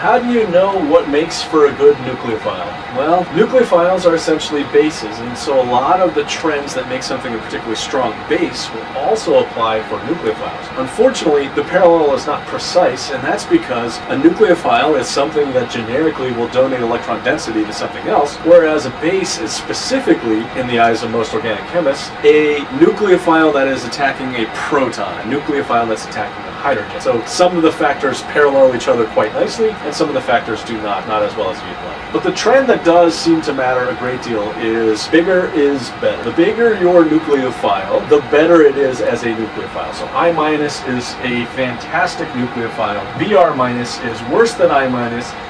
How do you know what makes for a good nucleophile? Well, nucleophiles are essentially bases, and so a lot of the trends that make something a particularly strong base will also apply for nucleophiles. Unfortunately, the parallel is not precise, and that's because a nucleophile is something that generically will donate electron density to something else, whereas a base is specifically, in the eyes of most organic chemists, a nucleophile that is attacking a proton, a nucleophile that's attacking a hydrogen. So some of the factors parallel each other quite nicely, and some of the factors do not as well as you'd like. But the trend that does seem to matter a great deal is bigger is better. The bigger your nucleophile, the better it is as a nucleophile. So I- is a fantastic nucleophile, Br- is worse than I-,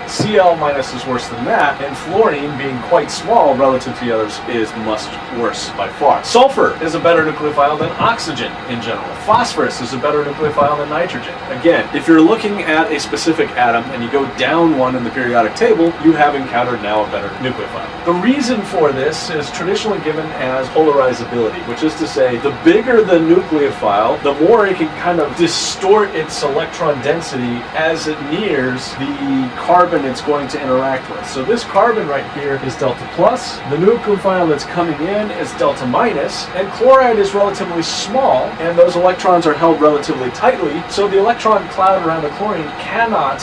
Cl- is worse than that, and fluorine, being quite small relative to the others, is much worse by far. Sulfur is a better nucleophile than oxygen in general. Phosphorus is a better nucleophile than nitrogen. Again, if you're looking at a specific atom and you go down one in the periodic table, you have encountered now a better nucleophile. The reason for this is traditionally given as polarizability, which is to say, the bigger the nucleophile, the more it can kind of distort its electron density as it nears the carbon it's going to interact with. So this carbon right here is delta plus, the nucleophile that's coming in is delta minus, and chloride is relatively small, and those electrons are held relatively tightly, so the electron cloud around the chlorine cannot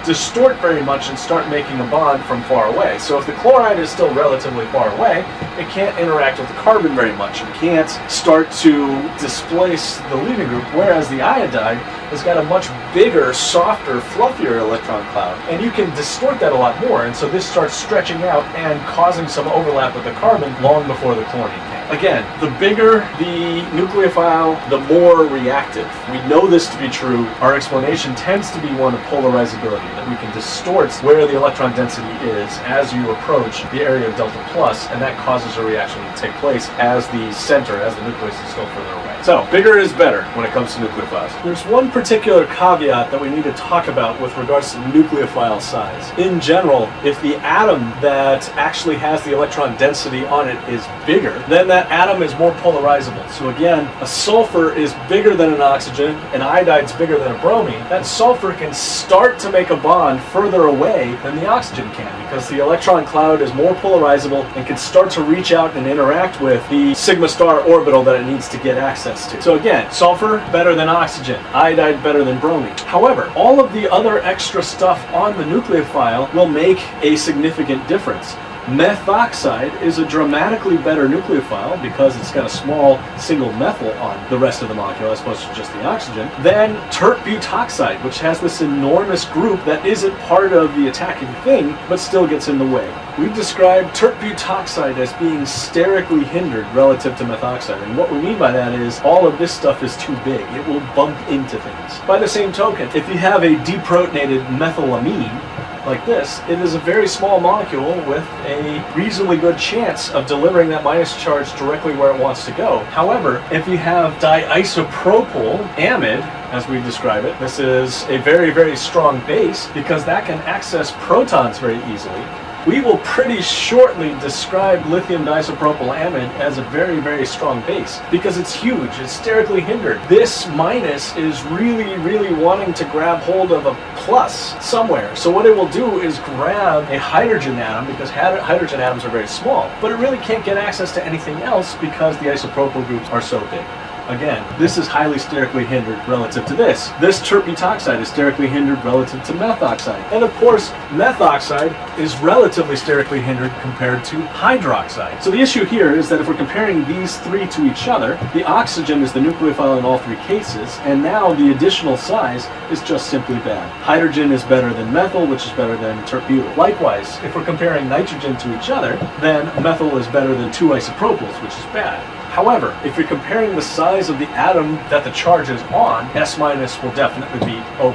distort very much and start making a bond from far away. So if the chloride is still relatively far away, it can't interact with the carbon very much and can't start to displace the leaving group, whereas the iodide has got a much bigger, softer, fluffier electron cloud, and you can distort that a lot more, and so this starts stretching out and causing some overlap with the carbon long before the chlorine can. Again, the bigger the nucleophile, the more reactive. We know this to be true. Our explanation tends to be one of polarizability, that we can distort where the electron density is as you approach the area of delta plus, and that causes a reaction to take place as the center, as the nucleus is still further away. So, bigger is better when it comes to nucleophiles. There's one particular caveat that we need to talk about with regards to nucleophile size. In general, if the atom that actually has the electron density on it is bigger, then that atom is more polarizable. So again, a sulfur is bigger than an oxygen, an iodide's bigger than a bromine. That sulfur can start to make a bond further away than the oxygen can, because the electron cloud is more polarizable and can start to reach out and interact with the sigma star orbital that it needs to get access to. So again, sulfur better than oxygen, iodide better than bromine. However, all of the other extra stuff on the nucleophile will make a significant difference. Methoxide is a dramatically better nucleophile because it's got a small single methyl on the rest of the molecule as opposed to just the oxygen, than tert butoxide, which has this enormous group that isn't part of the attacking thing but still gets in the way. We've described tert butoxide as being sterically hindered relative to methoxide, and what we mean by that is all of this stuff is too big. It will bump into things. By the same token, if you have a deprotonated methylamine, like this, it is a very small molecule with a reasonably good chance of delivering that minus charge directly where it wants to go. However, if you have diisopropyl amide, as we describe it, this is a very, very strong base because that can access protons very easily. We will pretty shortly describe lithium diisopropyl amide as a very, very strong base because it's huge, it's sterically hindered. This minus is really, really wanting to grab hold of a plus somewhere. So what it will do is grab a hydrogen atom, because hydrogen atoms are very small, but it really can't get access to anything else because the isopropyl groups are so big. Again, this is highly sterically hindered relative to this. This tert butoxide is sterically hindered relative to methoxide. And of course, methoxide is relatively sterically hindered compared to hydroxide. So the issue here is that if we're comparing these three to each other, the oxygen is the nucleophile in all three cases, and now the additional size is just simply bad. Hydrogen is better than methyl, which is better than tert butyl. Likewise, if we're comparing nitrogen to each other, then methyl is better than two isopropyls, which is bad. However, if you're comparing the size of the atom that the charge is on, S- will definitely beat O-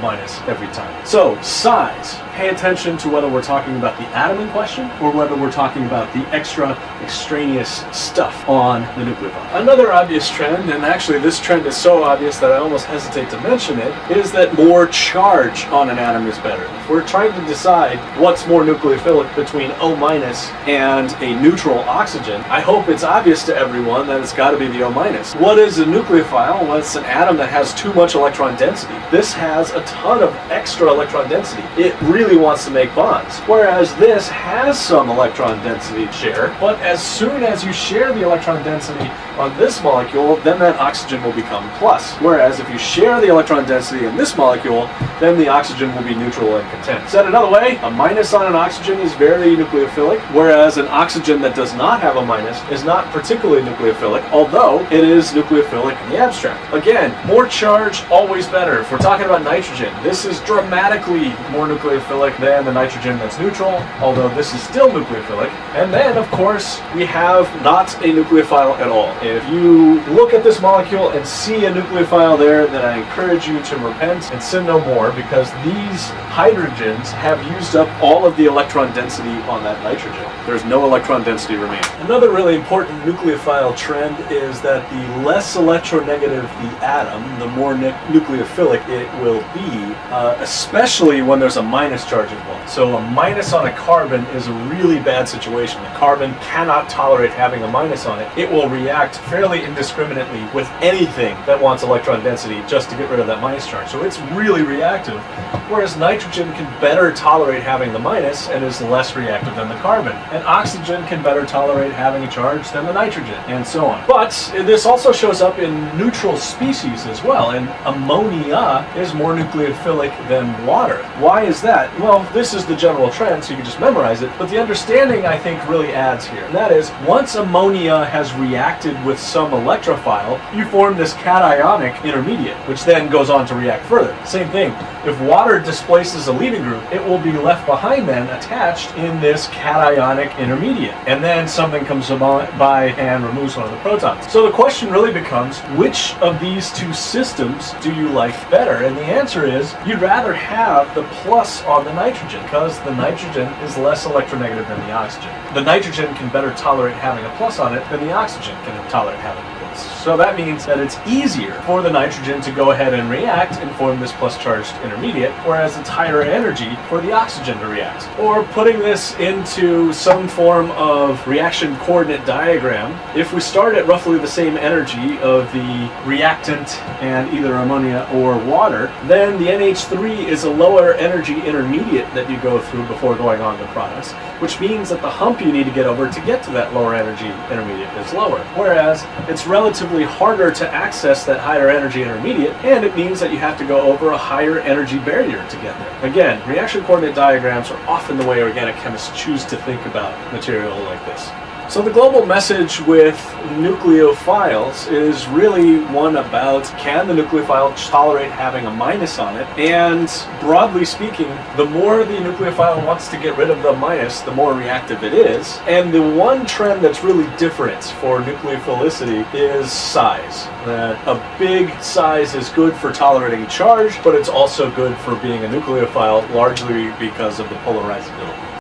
every time. So, size. Pay attention to whether we're talking about the atom in question or whether we're talking about the extraneous stuff on the nucleophile. Another obvious trend, and actually this trend is so obvious that I almost hesitate to mention it, is that more charge on an atom is better. If we're trying to decide what's more nucleophilic between O- and a neutral oxygen, I hope it's obvious to everyone that it's got to be the O-. What is a nucleophile? Well, it's an atom that has too much electron density. This has a ton of extra electron density. It really really wants to make bonds. Whereas this has some electron density share, but as soon as you share the electron density on this molecule, then that oxygen will become plus. Whereas if you share the electron density in this molecule, then the oxygen will be neutral and content. Said another way, a minus on an oxygen is very nucleophilic, whereas an oxygen that does not have a minus is not particularly nucleophilic, although it is nucleophilic in the abstract. Again, more charge, always better. If we're talking about nitrogen, this is dramatically more nucleophilic than the nitrogen that's neutral, although this is still nucleophilic. And then, of course, we have not a nucleophile at all. If you look at this molecule and see a nucleophile there, then I encourage you to repent and sin no more, because these hydrogens have used up all of the electron density on that nitrogen. There's no electron density remaining. Another really important nucleophile trend is that the less electronegative the atom, the more nucleophilic it will be, especially when there's a minus charge involved. So a minus on a carbon is a really bad situation. The carbon cannot tolerate having a minus on it. It will react fairly indiscriminately with anything that wants electron density just to get rid of that minus charge. So it's really reactive, whereas nitrogen can better tolerate having the minus and is less reactive than the carbon. And oxygen can better tolerate having a charge than the nitrogen, and so on. But this also shows up in neutral species as well, and ammonia is more nucleophilic than water. Why is that? Well, this is the general trend, so you can just memorize it, but the understanding, I think, really adds here. And that is, once ammonia has reacted with some electrophile, you form this cationic intermediate, which then goes on to react further. Same thing, if water displaces a leaving group, it will be left behind then, attached in this cationic intermediate. And then something comes by and removes one of the protons. So the question really becomes, which of these two systems do you like better? And the answer is, you'd rather have the plus on the nitrogen, because the nitrogen is less electronegative than the oxygen. The nitrogen can better tolerate having a plus on it than the oxygen can tolerate having a plus. So that means that it's easier for the nitrogen to go ahead and react and form this plus charged intermediate, whereas it's higher energy for the oxygen to react. Or putting this into some form of reaction coordinate diagram, if we start at roughly the same energy of the reactant and either ammonia or water, then the NH3 is a lower energy intermediate that you go through before going on to products, which means that the hump you need to get over to get to that lower energy intermediate is lower. Whereas it's relatively harder to access that higher energy intermediate, and it means that you have to go over a higher energy barrier to get there. Again, reaction coordinate diagrams are often the way organic chemists choose to think about material like this. So the global message with nucleophiles is really one about, can the nucleophile tolerate having a minus on it? And broadly speaking, the more the nucleophile wants to get rid of the minus, the more reactive it is. And the one trend that's really different for nucleophilicity is size. That a big size is good for tolerating charge, but it's also good for being a nucleophile, largely because of the polarizability.